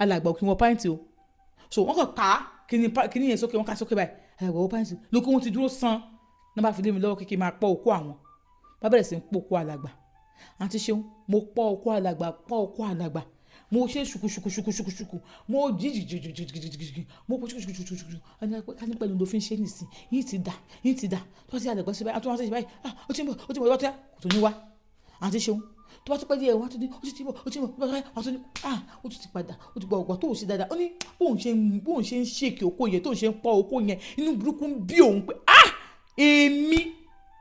alàgbà ò kí wọ́n pàǹtì o so wọ́n kàn ká kíní yẹn sókè wọ́n ká sókè báyìí alàgbà wọ́n pàǹtì lókè wọ́n ti dúró san náà bá fi lé mi lọ́wọ́ kékeré máa pọ́ òkú àwọn bá bẹ̀rẹ̀ sí ń pọ́ òkú alàgbà àǹtí ṣeun mo pọ́ òkú alàgbà mo ṣe ṣùkùṣùkùṣùkùṣùkù mo jìjìjìjìjìjìjì mo kò ṣùkùṣùkùṣùkù ẹni pẹ̀lú ló fi ń ṣe nìsín yìí ti dà tó bá ti alàgbà ṣe báyìí àtúwọ́n ṣe báyìí ó ti ń bọ̀ ìwọ́tẹ́ kò tó ní wá àǹtí ṣeun tó bá tó pẹ́ díẹ̀ wọ́n á tún ní ó ti bọ̀ wọ́n tún ní ó tún ti padà ó ti gbọ́ ọ̀gbọ́n tó ò ṣe dáadáa ó ní bóun ṣe ń ṣèkì okó yẹn tóun ṣe ń pọ́ okó yẹn inú burúkú ń bí òun pé èmi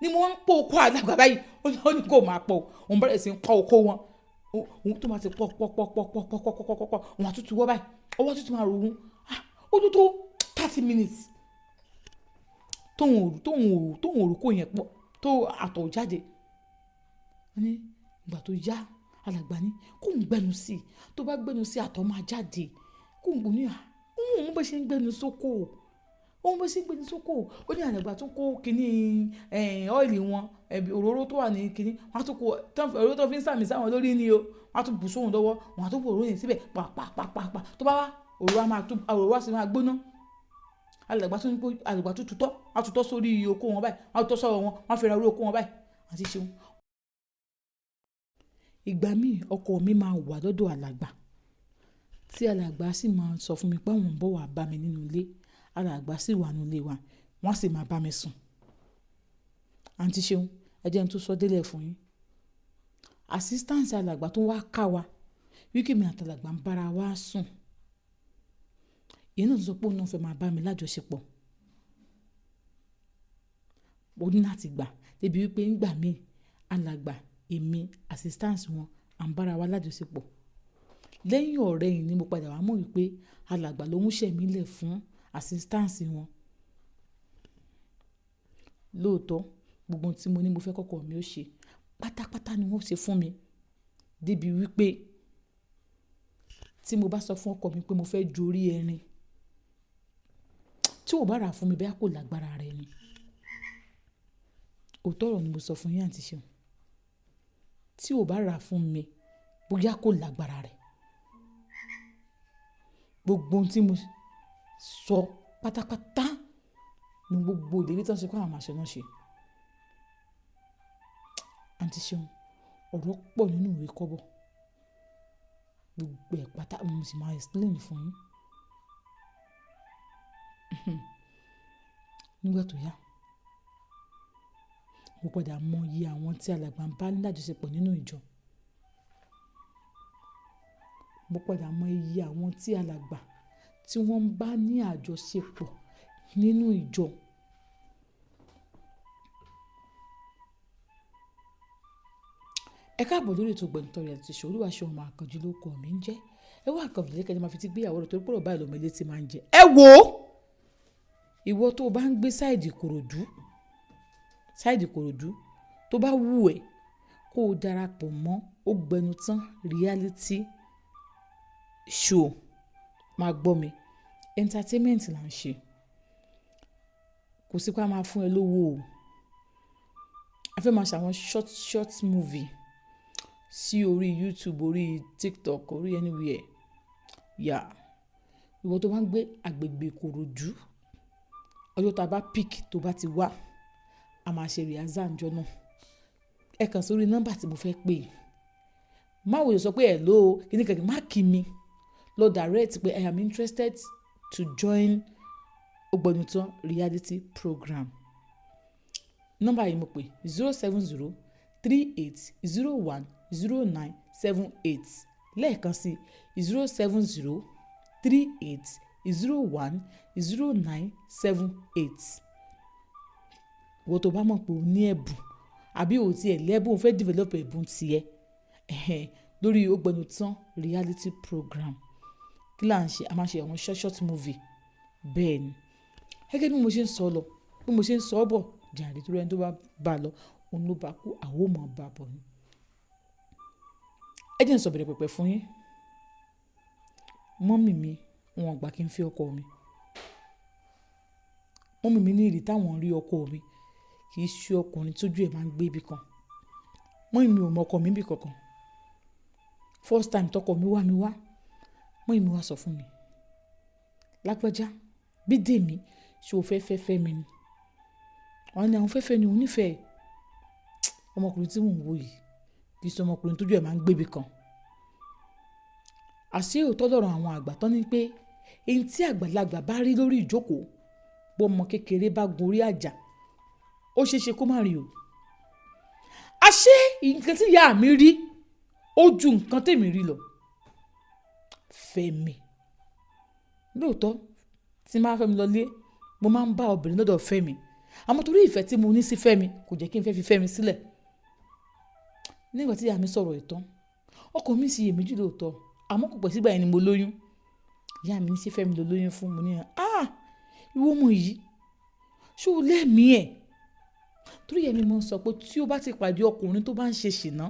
ni mo ń pọ́ okó alàgbà báyìí ó ní kó máa pọ̀ òun bẹ̀rẹ̀ sí ń pọ́ okó wọn òun tó máa ti pọ̀ òun àtúntò wọ́ báyìí ọwọ́ tó ti máa rò òun ó tó tó 30 minutes tóun òrùkó yẹn pọ̀ tó àtọ̀ jáde wọ́n ní ìgbà tó yá alàgbà ní kó ń gbẹnu sí i tó bá gbẹnu sí àtọ̀ máa jáde kó ń gbóni òun bó ṣe ń gbẹnu sóko ó ní alàgbà tó kó kíní ọ́ìlì wọn òróró tó wà ní kíní wọ́n á tún kó òróró tó fi ń sàmì sáwọn lórí ni o wọ́n á tún bù sóhun lọ́wọ́ wọ́n á tún bù òróró yẹn síbẹ̀ pàpàpàpà tó bá wá òróró wá sí máa gbóná alàgbà tó ní pé alàgbà tó tutọ́ á tutọ́ sórí okó wọn báyìí á tutọ́ sọ́wọ́ wọn wọ́n á fi ra orí okó wọn báyìí àti ṣeun. ìgbà míì ọkọ mi máa wà lọ́dọ̀ alàgbà tí alàgbà sì máa sọ fún mi pé àwọn ń bọ̀ wá bá mi nínú ilé alàgbà sì wà nínú ilé wa wọ́n sì máa bá mi sùn. àǹtí ṣeun ẹ jẹ́ n tó sọ délẹ̀ fún yín assistance alàgbà tó wá ká wa wíkì mi àtàlàgbà ń bára wa sùn ìyẹn náà tó sọ pé òun náà fẹ́ máa bá mi lájọṣepọ̀ ó ní láti gbà débi wípé ń gbà míì alàgbà èmi assistance wọn à ń bára wa lájọṣepọ̀ lẹ́yìn ọ̀rẹ́ yìí ni mo padà wá mọ̀ wípé alàgbà ló ń ṣẹ̀mí lẹ̀ fún assistance wọn. lóòótọ́ gbogbo tí mo ní mo fẹ́ kọ́kọ́ mi ó ṣe pátápátá ni wọ́n ṣe fún mi débi wípé tí mo bá sọ fún ọkọ mi pé mo fẹ́ jorí ẹrin tí ò bá rà fún mi bẹ́ẹ̀ kò lágbára rẹ̀ ni òótọ́ ọ̀rọ̀ ni mo sọ fún yín àǹtí ṣeun tí ò bá rà fún mi bóyá kò lágbára rẹ̀ gbogbo ohun tí mo sọ pátápátá ni gbogbo ìlérí tó ń ṣe kó àwọn àṣẹ náà ṣe. àǹtí ṣeun ọ̀rọ̀ pọ̀ nínú ìwé kọ́bọ̀ gbogbo ẹ̀ pátá mo sì máa explain fún yín. nígbà tó yá mo padà mọ iye àwọn tí alàgbà ń bá ní àjọṣepọ̀ nínú ìjọ mo padà mọ iye àwọn tí alàgbà tí wọ́n ń bá ní àjọṣepọ̀ nínú ìjọ. ẹ káàbọ̀ lórí ètò Ògbẹ́nutọ́ Reality Show Olúwaṣeun ọmọ Àkànjí ló kọ mi ń jẹ́ ẹ wá nǹkan fìdílé kẹjọ máa fi ti gbéyàwó rẹ̀ torí pọ̀rọ̀ báyìí lọ́mọ ilé ti máa ń jẹ. ẹ wo ìwọ tó o bá ń gbé sáìdì Ìkòròdú tó bá wù ẹ́ kó o darapọ̀ mọ́ Ògbẹ́nutọ́ Reality Show máa gbọ́ mi entertainment là ń ṣe kò sí pé a máa fún ẹ lówó o a fẹ́ máa ṣàwọn short movie sí orí YouTube orí TikTok orí anywhere yà ìwọ tó bá ń gbé agbègbè Ìkòròdú ọjọ́ tá a bá pick tó bá ti wá a máa ṣe rìhásà ǹjọ́ náà ẹ kàn sórí nọ́mbà tí mo fẹ́ pè má wòye sọ pé ẹ ló kíníkàkí má kí mi lọ direct pé I am interested to join Ògbẹ́nutọ́ reality program. nọ́mbà yìí mo pè 07038010978 lẹ́ẹ̀kan sí 07038010978. wo tó bá mọ̀ pé o ní ẹ̀bùn àbí o ti ẹ̀ lẹ́bùn o fẹ́ develop ẹ̀bùn tiẹ̀ lórí Ògbẹ́nutọ́ reality program kí là ń ṣe a máa ṣe àwọn short movie bẹ́ẹ̀ ni gẹ́gẹ́ bí mo ṣe ń sọ lọ bí mo ṣe ń sọ bọ̀ jàre tó rẹ́ni tó bá lọ òun ló bá kú àwọn ò mọ̀ bá bọ̀ ni. ẹ jẹ́ n sọ bẹ̀rẹ̀ pẹ̀pẹ̀ fún yín mọ́mì mi wọn gbà kí n fi ọkọ mi mọ́mì mi ní ìrì táwọn rí ọkọ mi kì í ṣe ọkùnrin tójú ẹ̀ máa ń gbé ibì kan mọ́mì mi ò mọ ọkọ mi ibì kankan first time tọkọ mi wá mọ́ ìmú wa sọ fún mi, lágbájá Bídèmí ṣé o fẹ́ mi ni? Wọ́n ní àwọn fẹ́fẹ́ ni òun nífẹ̀ẹ́. Ọmọkùnrin tí mò ń wò yìí kì í ṣe ọmọkùnrin tójú ẹ̀ máa ń gbébi kan. Àṣé òótọ́ lọ̀rọ̀ àwọn àgbà tán ni pé èyí tí àgbàlagbà bá rí lórí ìjókòó bó ọmọ kékeré bá gorí àjà ó ṣeéṣe kó má rí o. Àṣé nǹkan tí ìyá mi rí ó ju nǹkan tèmi rí lọ. Fẹ́mi lóòótọ́ tí máa fẹ́ mi lọlé mo máa ń bá obìnrin lọ́dọ̀ Fẹ́mi, àmọ́ torí ìfẹ́ tí mo ní sí Fẹ́mi kò jẹ́ kí n fẹ́ fi Fẹ́mi sílẹ̀. Nígbà tí ìyá mi sọ̀rọ̀ ìtàn ọkàn mi sì iyèméjì lóòótọ́, àmọ́ kò pẹ́ sígbà yẹn ni mo lóyún. Ìyá mi ní ṣé Fẹ́mi ló lóyún fún? Mo ní ìwọ ọmọ yìí ṣé o lẹ́mìí ẹ̀? Torí ìyá mi mọ̀ sọ pé tí o bá ti pàdé ọkùnrin tó bá ń ṣe ṣìnà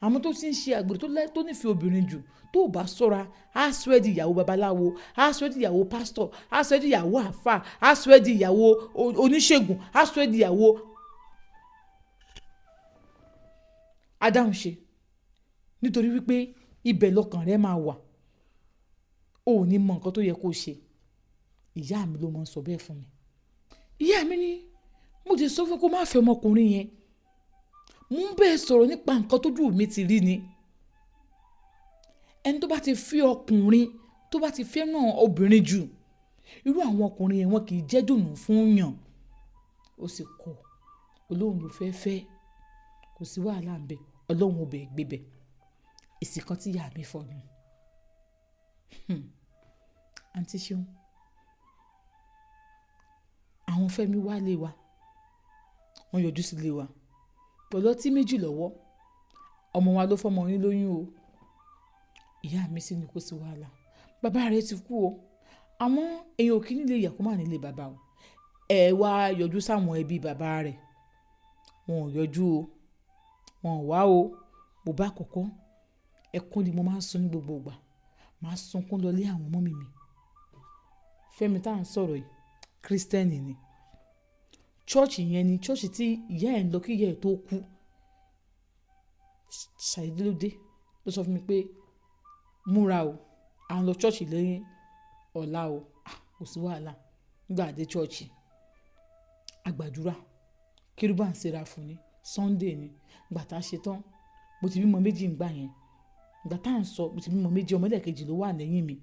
àmọ́ tó ti ń ṣe àgbèrè tó nífẹ̀ẹ́ obìnrin jù tó ò bá ṣọ́ra á sọ ẹ́ di ìyàwó babaláwo, á sọ ẹ́ di ìyàwó pásítọ̀, á sọ ẹ́ di ìyàwó àáfà, á sọ ẹ́ di ìyàwó oníṣègùn, á sọ ẹ́ di ìyàwó adáhunṣe, nítorí wípé ibẹ̀ lọkàn rẹ máa wà, o ò ní mọ nǹkan tó yẹ kó ṣe. Ìyá mi ló máa ń sọ bẹ́ẹ̀ fún mi. Ìyá mi ní mo ti sọ fún kó má fẹ́ ọmọkùnrin yẹn, mo ń bẹ́ẹ̀ sọ̀rọ̀ nípa nǹkan tójú mi ti rí ni. Ẹni tó bá ti fi ọkùnrin tó bá ti fẹ́ràn obìnrin jù, irú àwọn ọkùnrin yẹn wọn kì í jẹ́ dùnú fún yàn. Ó sì kọ̀ Ọlọ́run ló fẹ́ kò sí wàhálà ń bẹ, Ọlọ́run ò bẹ̀ gbé bẹ̀. Èsì kan tí ìyá mi fọ́ ni. Àǹtí Ṣeun, àwọn Fẹ́mi wá lé wa, wọ́n yọjú sílé wa pẹ̀lú ọtí méjì lọ́wọ́. Ọmọ wa ló fọmọ yín lóyún o. Ìyá mi sì ní kò sí wàhálà, bàbá rẹ̀ ti kú o, àmọ́ èèyàn ò kí nílé ìyá kó má nílé bàbá o. Ẹ wá yọjú sáwọn ẹbí bàbá rẹ̀, wọn ò yọjú o, wọn ò wá o. Mo bá kọ́kọ́ ẹkún ni mo máa ń sun ní gbogbo ìgbà, máa sunkún lọlé àwọn ọmọ mi. Fẹ́mi tá à ń sọ̀rọ̀ yìí Kristẹni ni. Chọ́ọ̀chì yẹn ni chọ́ọ̀chì tí ìyá ẹ̀ ń lọ kí ìyá ẹ̀ tó kú. Ṣàìdélódé ló sọ fún mi pé múra o, à ń lọ chọ́ọ̀chì lẹ́yìn ọ̀la o. Kò sí wàhálà. Nígbà dé chọ́ọ̀chì àgbàdúrà kérúbà ń ṣera fún ni Sunday ni. Ìgbà tá a ṣe tán mo ti bímọ méjì ń gbà yẹn. Ìgbà tá à ń sọ mo ti bímọ méjì, ọmọ ẹlẹ́ẹ̀kejì ló wà lẹ́yìn mi.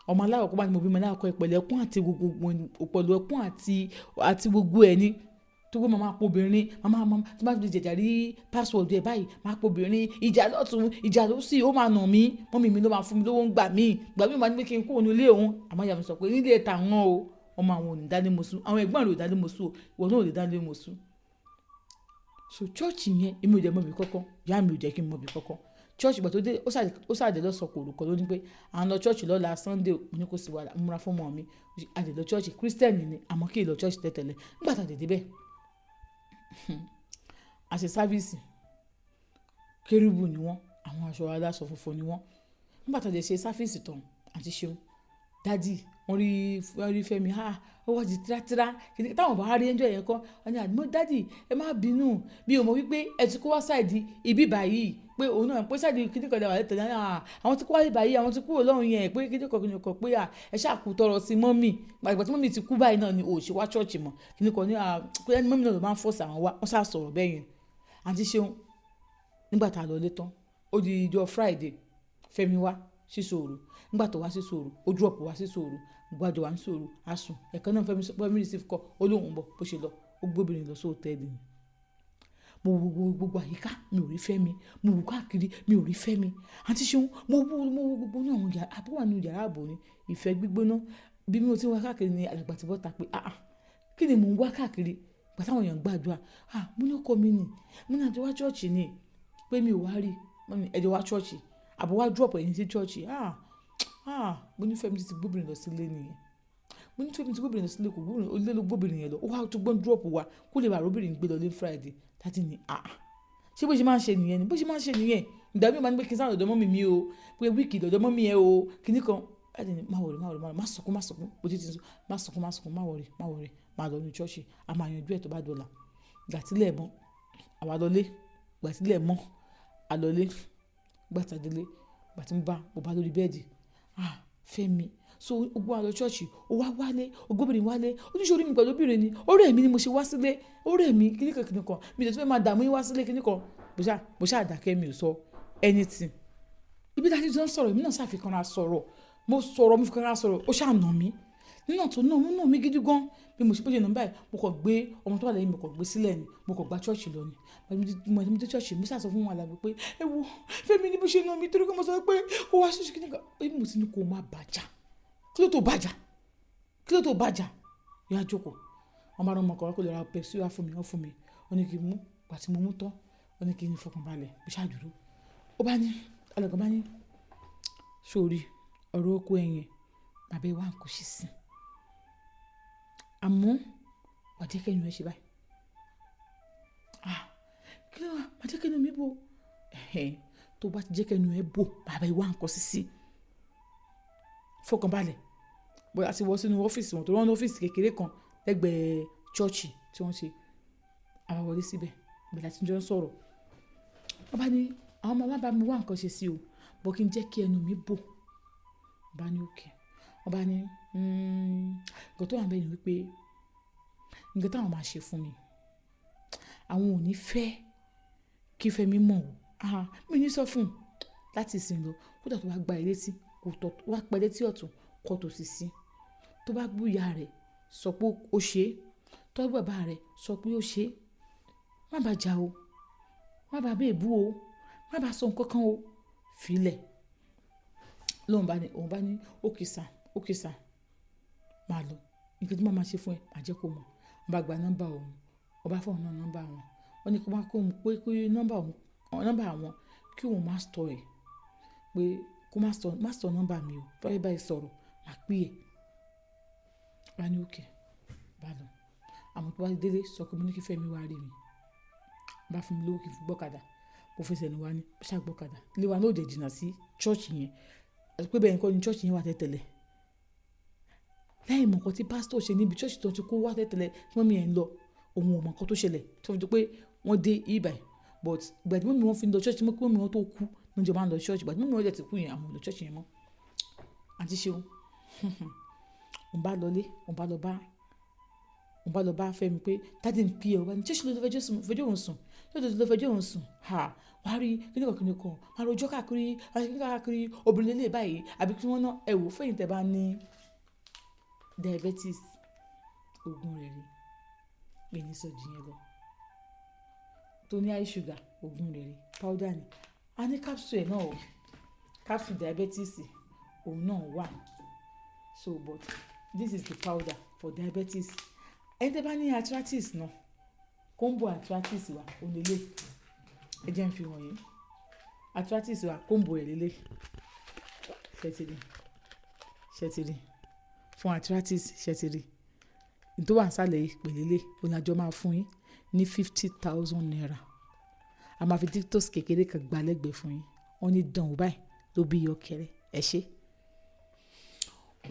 Ọmọ aláwọ̀kọ́ bá ní mo bímọ aláwọ̀kọ́ ìpẹ̀lẹ̀ ẹkún àti gbogbo pẹ̀lú ẹkún àti gbogbo ẹ̀ ni. Tó gbé máa po obìnrin, máa tó bá ti jẹ̀jà rí password ẹ̀ báyìí máa po obìnrin, ìjà lọ́tún ìjà lósì, ó máa nà mí, mọ́mì mi ló máa fún mi lówó ń gbà mí. Ìgbà mi máa ní pé kí n kúrò nílé òun, àmọ́ ìyá mi sọ pé nílé ta wọ́n o, ọmọ àwọn ò ní dálé mọ́sú, àwọn ẹ̀gbọ́n rẹ̀ ò dálé mọ́sú o, ìwọ náà ò lè dálé mọ́sú. So church yẹn èmi ò jẹ́ mọ́bì kọ́kọ́, ìyá mi ò jẹ́ kí n mọ́bì kọ́kọ́. Church ìgbà tó dé ó ṣàdé lọ́sọ̀ kòròkò ló ní pé à ń lọ church lọ́la Sunday, mo ní kò sí wàhálà, múra fún ọmọ mi, àdè lọ church Kristẹni ni àmọ́ kì í lọ church tẹ́tẹ̀lẹ̀. Nígbà tá a dé bẹ́ẹ̀ a ṣe sáfíìsì, kérúbù ni wọ́n, àwọn aṣọ aláṣọ funfun ni wọ́n. Nígbà tá a dé ṣe sáfíìsì tán Àǹtí Ṣeun, dádì wọ́n rí Fẹ́mi, ó wá di tírátíra táwọn bá rí ẹjọ́ yẹn kọ́. Wọ́n ní àdúgbò dádì ẹ má bínú, mi ò mọ̀ wípé ẹ ti kó wá sáìdì ibi báyìí pé òun náà pé sáìdì kíníkan dà wà lẹ́tẹ̀lẹ́ àwọn ti kó wá báyìí, àwọn ti kúrò lọ́hùn yẹn pé kíníkan pé ẹ ṣáà kú tọrọ sí mọ́mì, gbàgbà tí mọ́mì ti kú báyìí náà ni ò ṣe wá ṣọ́ọ̀ṣì mọ́ kíníkan ní pé mọ́mì náà ló máa ń fọ́ọ̀sì àwọn wá, wọ́n sá sọ̀rọ̀ bẹ́ẹ̀ yẹn. Àǹtí Ṣeun nígbà tá a lọ lé tán ó di ìjọ Friday Fẹ́mi wá sí sòrò. Nígbà tó wá sí sòrò ó drop wá sí sòrò, gbàjọ wá ń sòrò àsùn ẹ̀kan náà Fẹ́mi receive call ó lóun bọ̀ bó ṣe lọ ó gbóbìnrin lọ sí hòtẹ́ẹ̀lì ni. Mo wo gbogbo àyíká mi ò rí Fẹ́mi, mo wò káàkiri mi ò rí Fẹ́mi. Àǹtí Ṣeun mo wo gbogbo ní àwọn yàrá àbúrò wà nínú yàrá ààbò ni ìfẹ́ gbígbóná bí mo ti wá káàkiri ni alàgbà ti bọ́ta pé kí ni mò ń wá káàkiri gbà táwọn èèyàn gbàdúrà. Mo ní ọkọ mi ni mo ní àjọ wá chọ́ọ̀chì ni pé mi ò wá rí ẹjọ́ wá chọ́ọ̀chì àbọ̀ wá drop ẹ̀yìn sí chọ́ọ̀chì. Mo ní Fẹ́mi ti gbóbìnrin lọ sílé nìyẹn, mo ní Fẹ́mi ti gbóbìnrin lọ sílé kò gbóbìnrin olé ló gbóbìnrin yẹn lọ, ó wá tó gbọ́n drop wa kó lè bá róbìnrin gbé lọ lé Friday láti ní ṣé bó ṣe máa ń ṣe nìyẹn ni bó ṣe máa ń ṣe nìyẹn. Ìgbà mi máa ń gbé kí n sáà lọ́dọ̀ mọ́mì mi o pé wíìkì lọ́dọ̀ mọ́mì ẹ o kíní kan láti ní má wọrí má sunkún bó ti sọ má sunkún má wọrí má lọ ní chọ́ọ̀chì a máa yanjú ẹ̀ tó bá dọ̀la. Gbàtílẹ̀ mọ́ àwa lọlé, gbàtílẹ̀ mọ́ àlọ́lé, gbàtàdélé gbàtí mo bá lórí bẹ́ẹ̀dì Fẹ́mi so ó gbọ́ àlọ́ ṣọ́ọ̀ṣì ó wá wálé ògbóbìnrin wálé oníṣòrí mi pẹ̀lú obìnrin ni ọ̀rẹ́ mi ni mo ṣe wá sílé ọ̀rẹ́ mi kíníkan mi tẹ̀ tó fẹ́ máa dààmú yín wá sílé kíníkan mo ṣáà dákẹ́ mi ò sọ anything. Ibi tá a ti jọ ń sọ̀rọ̀ èmi náà ṣàfikàn ra sọ̀rọ̀ mo fi kan ra sọ̀rọ̀ ó ṣáà nà mí nínú tó náà mo nà mí gidi gan bí mo ṣe péjọ náà báyìí mo kàn gbé ọmọ tó wà lẹ́yìn mo kàn gbé sílẹ̀ ni mo kàn gba ṣọ́ọ̀ṣì lọ ni mo dé ṣọ́ọ̀ṣì mo ṣàṣọ fún wọn àlàbí pé ẹ wo Fẹ́mi ni bó ṣe nà mí torí pé mo sọ pé ó wá ṣọ́ọ̀ṣì kíníkan èmi mo ti ní kó má bàjá kí ló tó bàjá yá jókòó wọn bá rán ọmọ kan kó lè ra pepsi wá fún mi ó ní kí n mú pàtí mo mú tán ó ní kí n fọkànbalẹ̀ bí ṣáàdúró ó bá ní alẹ́kọ̀ọ́ bá ní sórí ọ̀rọ̀ oko ẹ̀yìn bàbá ẹ̀ wá ń kó ṣe sí àmọ́ wà jẹ́ kẹ́nu ẹ̀ ṣe báyìí kí ló wà má jẹ́ kẹ́nu mi bò tó bá ti jẹ́ kẹ́nu ẹ̀ bò bàbá ẹ̀ wá ń kó sí fọkànbalẹ̀ bóyá a ti wọ́ sínú ọ́fíìsì wọn tó rán ní ọ́fíìsì kékeré kan lẹ́gbẹ̀ẹ́ ṣọ́ọ̀ṣì tí wọ́n ṣe àwa wọlé síbẹ̀ bẹ̀rẹ̀ àti jọ ń sọ̀rọ̀ wọ́n bá ní àwọn ọmọ alábàá mi wá nǹkan ṣe sí o bọ́ kí n jẹ́ kí ẹnu mi bò wọ́n bá ní òkè wọ́n bá ní nǹkan tó wà bẹ́ẹ̀ ni wípé nǹkan táwọn máa ṣe fún mi àwọn ò ní fẹ́ kí Fẹ́mi mọ̀ o mi ní sọ fún un láti ìsìn lọ kódà tó bá gba ilé tí kò tọ́ tó bá pẹ́ létí ọ̀tún kọ́ tó sì sí tó bá gbú ìyá rẹ̀ sọ pé ó ṣe é tó bá bàbá rẹ̀ sọ pé ó ṣe é má bàa jà o má bàa bẹ́ẹ̀ bú o má bàa sọ nǹkan kan o filẹ̀ lóun bá ní ókè sà máa lọ nǹkan tí wọ́n máa ṣe fún ẹ máa jẹ́ kó mọ̀ wọ́n bá gba nọ́mbà òun wọ́n bá fọwọ́n náà nọ́mbà wọn wọ́n ní kó máa kó òun pé kó nọ́mbà àwọn kí òun má stọ̀ ẹ̀ pé kó má stọ̀ nọ́mbà mi o báyìí sọ̀rọ̀ máa pè é wọ́n á ní òkè bá lọ àmọ́ tó bá délé sọ pé mo ní kí Fẹ́mi wá rí mi bá fún mi lówó kí n fi gbọ́kadà mo fẹsẹ̀ ní wa ní ṣàgbọ́kadà ilé wa náà dẹ̀ jìnnà sí chọ́ọ̀chì yẹn àti pé bẹ́ẹ̀ nǹkan ni chọ́ọ̀chì yẹn wà tẹ́tẹ̀lẹ̀ láì mọ̀ nǹkan tí pásítọ̀ ṣe níbi chọ́ọ̀chì tó ti kó wá tẹ́tẹ̀lẹ̀ tí wọ́n mi ẹ̀ ń lọ òun ò mọ̀ nǹkan tó ṣẹlẹ̀ tó fi jọ pé wọ́n dé ibà but ìgbà tí mọ́mí wọn fi ń lọ chọ́ọ̀chì mọ́ pé mọ́mí wọn tó kú níjọba máa ń lọ chọ́ọ̀chì ìgbà tí mọ́mí wọn dẹ̀ ti kú yẹn àwọn ò lọ chọ́ọ̀chì yẹn mọ́ àti ṣeun òun bá lọlé òun bá lọ bá Fẹ́mi pé dáàdì ń pè ọ́ wá ní ṣéṣù ló fẹjọ́ òun sùn ló fẹjọ́ òun sùn wàá rí kíníkan máa rojọ́ káàkiri obìnrin lélẹ̀ báyìí àbí kí wọ́n ná ẹ̀wò fẹ́yìn tẹ́ bá ní diabetes oògùn rẹ̀ rí pé ní sọ́jú yẹn lọ tó ní high sugar oògùn rẹ̀ rí powder ni a ní capsule ẹ̀ náà o capsule diabetes òun náà wà so but this is the powder for diabetes ẹni tẹ́ bá ní arthritis náà combo arthritis wa onílé ẹ jẹ́ ń fi wọ̀nyí arthritis wa combo ẹ̀ lélẹ̀ ṣẹ́tìrì fún arthritis ṣẹ́tìrì tó wà nísàlẹ̀ yìí pèlélẹ̀ oníjọ́ máa fún yín ní 50,000 naira a máa fi dictos kékeré kan gbà lẹ́gbẹ̀ẹ́ fún yín wọ́n ní dán o báyìí ló bí iyọ̀ kẹrẹ ẹ ṣe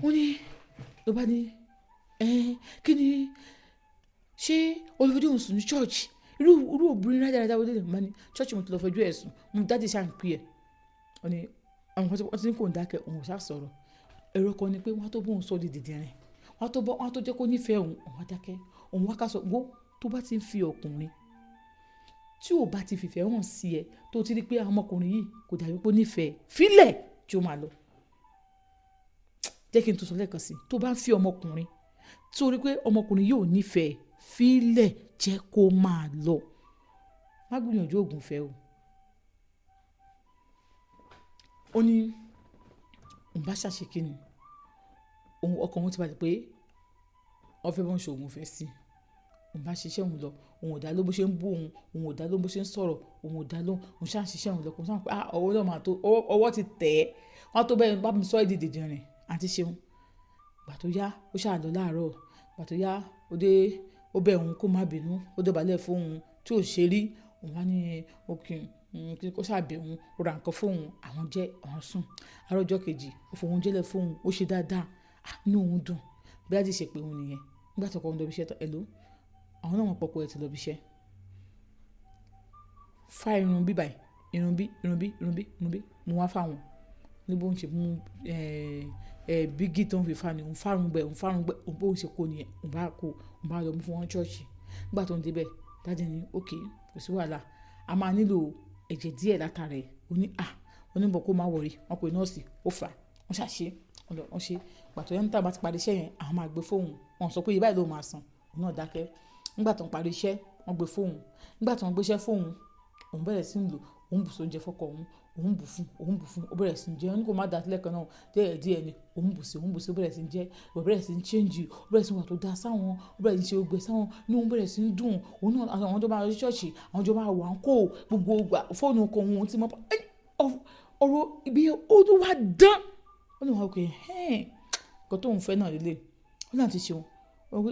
wọ́n ní ló bá ní kí ni ṣé olùfẹ́jọ́ òun sùn ní ṣọ́ọ̀ṣì irú obìnrin rádaràdà wọlé lè máa ní ṣọ́ọ̀ṣì mo ti lọ fẹjọ́ ẹ̀ sùn mo dáàdì ṣáà ń pè ẹ̀ wọ́n ní àwọn kan tí ní kò ń dákẹ́ òun ò ṣáà sọ̀rọ̀ èrò kan ni pé wọ́n á tó bóun sọ di dìdìrín wọ́n á tó jẹ́ kó nífẹ̀ẹ́ òun á dákẹ́ òun wá ká sọ gbó tó bá ti ń fi ọkùnrin tí ò bá ti fìfẹ́ hàn sí ẹ tó ti rí pé ọmọkùnrin yìí kò dàbí pé ó nífẹ̀ẹ́ fílẹ̀ tí ó máa lọ jẹ́ kí n tó sọ lẹ́ẹ̀kan sí tó bá ń fi ọmọkùnrin tí ó rí pé ọmọkùnrin yóò nífẹ̀ẹ́ fílẹ̀ jẹ́ kó máa lọ má gbìyànjú oògùn fẹ́ o ó ní òun bá ṣàṣekí ni ọkàn wọn ti balẹ̀ pé wọ́n fẹ́ bọ́ ń ṣe oògùn fẹ́ sí òun bá ṣiṣẹ́ òun lọ òun ò dá ló bó ṣe ń bú òun ò dá ló bó ṣe ń sọ̀rọ̀ òun ò dá ló òun ṣáà ṣiṣẹ́ òun lọ kò sáà pé ọwọ́ náà máa tó ọwọ́ ti tẹ̀ ẹ́ wọ́n tó bẹ́ẹ̀ bá mi sọ èdè dìdìrín àti ṣeun gbà tó yá ó ṣáà lọ láàárọ̀ gbà tó yá ó bẹ̀ òun kó má bínú ó dọ̀bálẹ̀ fóun tí ò ṣe rí òun wá ní òkè kó ṣàbẹ̀ òun ó ra nǹkan fóun àwọn jẹ́ àwọn sùn àárọ̀ ọjọ́ kejì ó fòun jẹ́lẹ̀ fóun ó ṣe dáadáa inú òun dùn bí a ti ṣe pé òun nìyẹn nígbà tó kọ́ òun lọ́bi iṣẹ́ tán ẹ̀ló àwọn náà wọ́n pọ̀pọ̀ ẹ̀ ti lọ́bi iṣẹ́ fa irun bí báyìí irun bí mo wá fáwọn ní bó ń ṣe mú bígì tó ń fi fa ni òun fárun gbẹ òun bóun ṣe kó nìyẹn òun bá lọ mú fún wọn ṣọ́ọ̀ṣì. Nígbà tó ń débẹ̀ dáàdì ní òkè kò sí wàhálà a máa nílò ẹ̀jẹ̀ díẹ̀ látara ẹ̀ oníbọ̀ kó má wọ̀rí wọn pè nọ́ọ̀sì ó fà wọ́n ṣàṣe wọ́n ṣe gbàtọ́ yẹn níta bá ti parí iṣẹ́ yẹn àwọn máa gbé fóun wọn sọ pé iye báyìí ló máa san òun náà dákẹ́. Nígbà tó ń parí iṣẹ́ wọ́n gbé fóun nígbà tó ń gbéṣẹ́ fóun òun bẹ̀rẹ̀ sí ń lò òun bù sóúnjẹ fọ́kọ òun bù fún ó bẹ̀rẹ̀ sí ń jẹ ó ní kó má dá sílẹ̀ kan náà díẹ̀ ni òun bù sí ó bẹ̀rẹ̀ sí ń jẹ ó bẹ̀rẹ̀ sí ń change ó bẹ̀rẹ̀ sí ń wà tó dá sáwọn ó bẹ̀rẹ̀ sí ń ṣe ogbè sáwọn ní òun bẹ̀rẹ̀ sí ń dùn òun náà àwọn tó máa lọ sí ṣọ́ọ̀ṣì àwọn tó máa wà ń kó gbogbo fóònù kan òun ti mọ́ ọ̀rọ̀ ibi ó tó wá dán ó ní wọn kò nǹkan tó ń fẹ́ náà lélẹ̀ ó náà ti ṣeun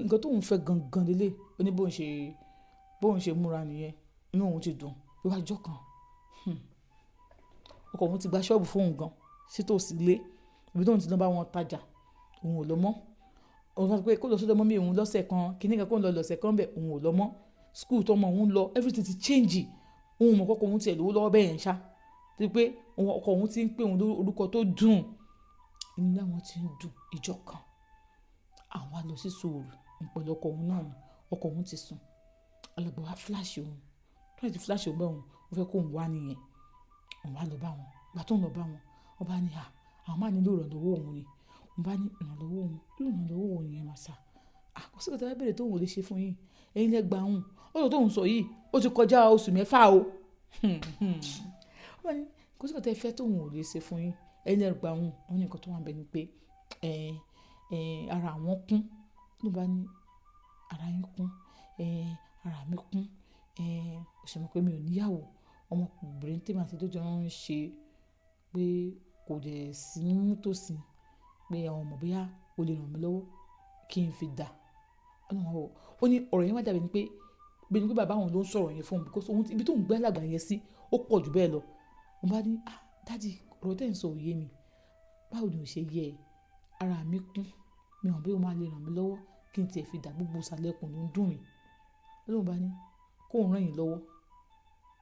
nǹkan tó ń fẹ́ gangan lélẹ̀ ó ní bóun ṣe múra nìyẹn inú òun ti dùn lọ́jọ́ kan ọkọ òun ti gba ṣọ́ọ̀bù fóun gan sítòsí ilé ibi tóun ti lọ bá wọn tajà òun ò lọ mọ́ òun sọ pé kó lọ sọ́dọ̀ mọ́mí òun lọ́sẹ̀ kan kíní kan kó ń lọ lọ́sẹ̀ kan bẹ̀ òun ò lọ mọ́ skul tọmọ òun lọ everything ti change òun mọ̀ kọ́kọ́ òun tiẹ̀ lówó lọ́wọ́ bẹ́ẹ̀ ń ṣá tó pé ọkọ òun ti ń pè òun orúkọ tó dùn inú láwọn ti ń dùn ìjọ kan àwọn á lọ sí sòòrù pẹ̀lú ọkọ òun náà ọkọ òun ti sùn alàgbà wa fíláṣì òun tó yẹ ti fíláṣì òun bẹ́ẹ̀ òun ó fẹ́ kó òun wá nìyẹn òun wá lọ bá wọn ìgbà tó ń lọ bá wọn wọn bá ní àwọn máa nílò ìrànlọ́wọ́ òun ni wọn bá ní ìrànlọ́wọ́ òun yẹn máa sà kò sí kòtà bẹ̀rẹ̀ tóun ò lè ṣe fún yín ẹ̀yin lẹ́gbàá òun ọ̀rọ̀ tóun sọ yìí ó ti kọjá oṣù 6 o wọn ní kò sí kòtà ìfẹ́ tóun ò lè ṣe fún yín ẹ̀yin lẹ́gbàá òun wọn ní nǹkan tó wà ń bẹ ni pé ara àwọn kún ló bá ní ara yín kún ara mi kún òṣèlú pé mi ò níyàwó ọmọkùnrin tèmi àti dójọ́ ń ṣe pé kò dẹ̀ sí nítòsí pé àwọn ọmọ bóyá o lè ràn mí lọ́wọ́ kí n fi dà ó ní ọ̀rọ̀ yẹn wá dàbí ni pé bàbá àwọn ló ń sọ̀rọ̀ yẹn fún un because ibi tó ń gbé alàgbà yẹn sí ó pọ̀ jù bẹ́ẹ̀ lọ mo bá ní dájì ọ̀rọ̀ tẹ́ ń sọ òye mi báwo ni ò ṣe yẹ ara mi kún mi hàn bí o máa lè ràn mí lọ́wọ́ kí n tiẹ̀ fi dà gbogbo ìsàlẹ̀kùn ló ń dùn mí lóun bá ní kó ń ràn yín lọ́wọ́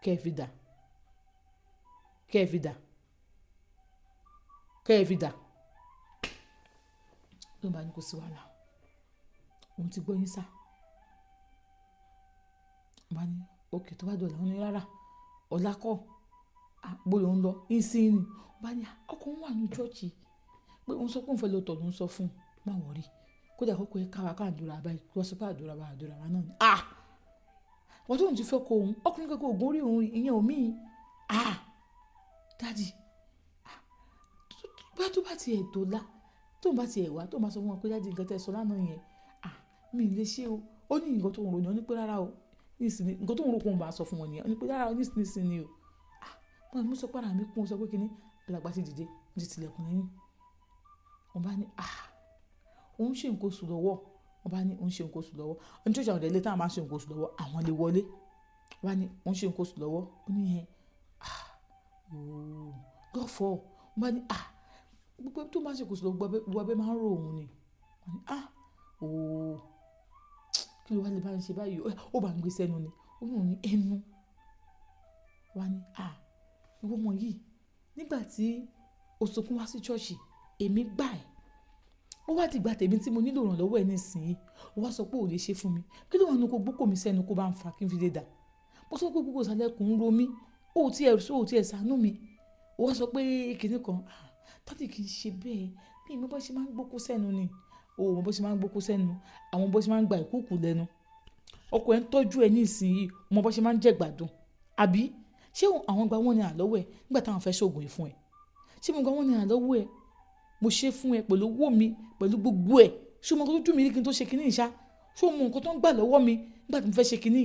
kẹ́ ẹ fi dà lóun bá ní kó sí wàhálà òun ti gbọ́ yín sá bá ní òkè tó bá dọ̀là wọn ní rárá ọ̀la kọ́ gbọ́dọ̀ ń lọ ìsìn bá ní ọkọ̀ ń wà ní chọ́ọ̀chì pé òun sọ pé òun fẹ́ lọ tọ̀ ló ń sọ fún un má wọ̀rí kódà kókó ẹ káwa káàdúrà báyìí kí wọ́n sọ pé àdúrà wa náà ni wọ́n tó ń ti fẹ́ kó òun ọkùnrin kankan ògùn orí òun ìyẹn ò míì dáàdì bá tó bá ti ẹ̀ tó lá tó bá ti ẹ̀ wá tó bá sọ fún wọn pé dáàdì nǹkan tẹ́ sọ lánàá yẹn mi ì lè ṣe o ó ní nǹkan tó ń ròyìn ó ní pé rárá o nísìnyí nǹkan tó ń rò kó ń bá sọ fún wọn nìyẹn ó ní pé rárá o nísìnyí o wọn mú sọ pàrọ̀ mi kún un sọ pé kíní alàgbà ti dìde ó ti tilẹ̀kùn lẹ́yìn wọn bá ní òun ṣe nǹkan oṣù lọ́wọ́ wọn bá ní òun ṣe nǹkan oṣù lọ́wọ́ ọ̀n tó ṣàwọn ọ̀dẹ́lẹ́ táwọn máa ṣe nǹkan oṣù lọ́wọ́ àwọn lè wọlé wọn bá ní òun ṣe nǹkan oṣù lọ́wọ́ ó ní yẹn lọ́fọ̀ọ́ wọn bá ní gbogbo tó máa ṣe nǹkan oṣù lọ́wọ́ gbogbo abẹ́ máa ń rò òun ni wọn ní kí ló wá lè bá ń ṣe báyìí ó bá ń gbé sẹ́nu ni ó ní ẹnu wọn ní ìwọ ọmọ yìí nígbà tí òṣòkun wá sí ṣọ́ọ̀ṣì èmi gbà ẹ́ ó wá dìgbà tèmi tí mo nílò ìrànlọ́wọ́ ẹ̀ nísìnyí ó wá sọ pé ò lè ṣe fún mi kí ló wà nínú kó gbókò mi sẹ́nu kó bá ń fa kí n fi lè dà mo sọ pé gbogbo ìsàlẹ̀kùn ń ro mí ó tiẹ̀ ṣàánú mi ó wá sọ pé kinní kan tàbí kì í ṣe bẹ́ẹ̀ bí mo bá ṣe máa ń gbókò sẹ́nu ni mo bó ṣe máa ń gbókò sẹ́nu àwọn bó ṣe máa ń gba ìkúùkù lẹ́nu ọkọ ẹ̀ ń tọ́jú ẹ̀ nísìnyí mo bó ṣe máa ń jẹ gbádùn àbí ṣé àwọn gba wọn ní àlọ́wọ́ ẹ̀ nígbà táwọn fẹ́ ṣoògùn yìí fún ẹ ṣé mo gba wọn ní àlọ́wọ́ ẹ̀ mo ṣe fún ẹ pẹ̀lú owó mi pẹ̀lú gbogbo ẹ̀ ṣé o mọ nǹkan tó dùn mí ní kí n tó ṣe kinní ìṣá ṣé o mọ nǹkan tó ń gbà lọ́wọ́ mi nígbà tí mo fẹ́ ṣe kinní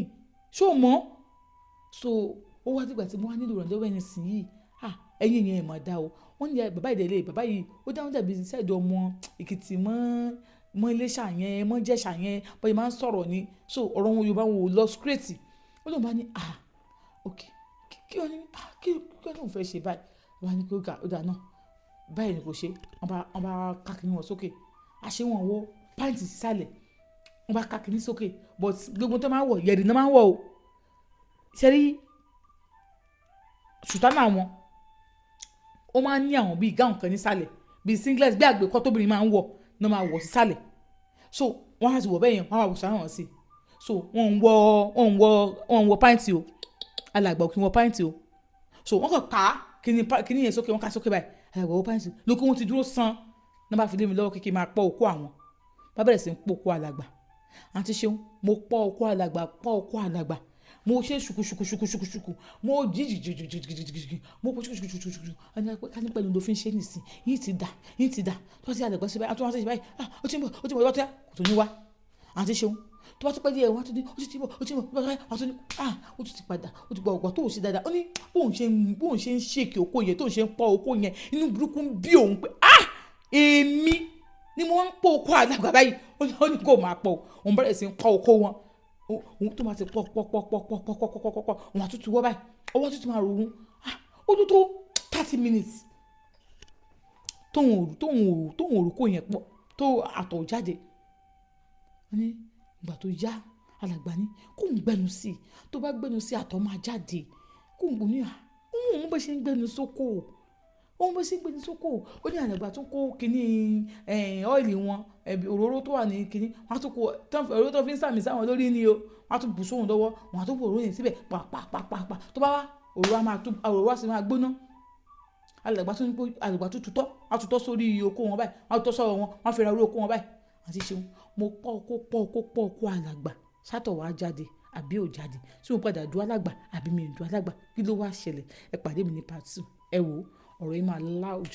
ṣé o mọ̀ so ó wá dìgbà tí mo wá nílò ìrànlọ́wọ́ ẹni sìn yìí ẹ̀yìn yẹn ẹ̀ máa dá o wọ́n ní bàbá ìdẹ́lẹ̀ bàbá yìí ó dáhùn dàbí sẹ́ẹ̀dọ̀ ọmọ Èkìtì mọ́ Iléṣà yẹn mọ́ Jẹ̀ṣà yẹn bọ́yìí máa ń sọ̀rọ̀ ni so ọ̀rọ̀ wọn Yorùbá wọn ò lọ straight ó lóun bá ní ok kí wọ́n ní kí wọ́n lóun fẹ́ ṣe báyìí wọ́n á ní kí ó dà náà báyìí ni kò ṣe wọ́n bá káàkiri wọn sókè àṣé wọn wọ pàǹtì sísàlẹ̀ wọ́n bá káàkiri sókè but gbogbo tó máa ń wọ̀ yẹ̀rì náà máa ń wọ̀ o ṣẹ́rí ṣùtánà wọn ó máa ń ní àwọn bíi gáwọn kan nísàlẹ̀ bíi singlet bí àgbékọ́ tóbìnrin máa ń wọ̀ ní wọ́n máa wọ̀ sísàlẹ̀ so wọ́n á ti wọ̀ bẹ́ẹ̀ yẹn wọ́n á wọ̀ sáwọn sí so wọ́n ń wọ pàǹtì o alàgbà kì í wọ pàǹtì o so wọ́n kàn ká kíní yẹn sókè wọ́n ká sókè báyìí alàgbà wọ pàǹtì lókè wọ́n ti dúró sán ní wọ́n bá fi lé mi lọ́wọ́ kékeré máa pọ̀ òkú àwọn bá bẹ̀rẹ̀ sí ń pọ̀ òkú alàgbà àǹtí Ṣeun mo pọ̀ òkú alàgbà mo ṣe ṣùkùṣùkùṣùkùṣùkù mo jìjìjìjìjìjìjì mo kó ṣùkùṣùkùṣùkù ẹni ká ní pẹ̀lú ló fi ń ṣe nìsín yìí ti dà tó bá ti àlẹ́gbẹ́ sí báyìí àtúwọ́n ṣe báyìí ó ti ń bọ̀ ìwọ́n tẹ́ kò tó ní wá àǹtí Ṣeun tó bá ti pẹ́ díẹ̀ wọ́n á tún ní ó ti bọ̀ wọ́n tún ní ó ti padà ó ti gbọ́ ọ̀gbà tó ò sí dáadáa ó ní bóun ṣe ń ṣèkì okó yẹn tó ń ṣe ń pọ̀ okó yẹn inú burúkú ń bí òun pé èmi ni mo ń pọ̀ okó àdàgbà báyìí ó ní kó máa pọ̀ òun bẹ̀rẹ̀ sí ń pọ̀ okó wọn òun tó máa ti pọ̀ òun àtútù wọ́ báyìí ọwọ́ àtútù máa rò ó tó 30 minutes tóun òrùkó yẹn pọ̀ tó àtọ̀ jáde ní ìgbà tó yá alàgbà ní kó ń gbẹnu sí i tó bá gbẹnu sí àtọ̀ máa jáde kó ń gbóni òun bó ṣe ń gbẹnu sóko ó ní àlàgbà tó kó kinní ọ́ìlì wọn òróró tó wà ní kinní wọn á tún kó òróró tó fi ń sàmì sáwọn lórí ni o wọn á tún bù sóhun lọ́wọ́ wọn á tún bù òróró yẹn síbẹ̀ pàpàpàpà tó bá wá òróró wá sí máa gbóná alàgbà tó tutọ́ sórí okó wọn báyìí wọn á tutọ́ sọ́wọ́ wọn wọn á fi ra orí okó wọn báyìí àti Ṣeun mo pọ̀ okó alàgbà sátọ̀ wá jáde àbí ò jáde tí mo padà du alàgbà àbí mi ò du alàgbà kí ló wá ṣẹlẹ̀ ẹ pàdé mi ní part 2 ẹ wò ọ̀rọ̀ yìí máa loud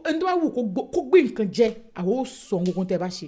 ẹni tó bá wù kó gbé nǹkan jẹ àwọn ò sọ ohun tẹ́ bá ṣe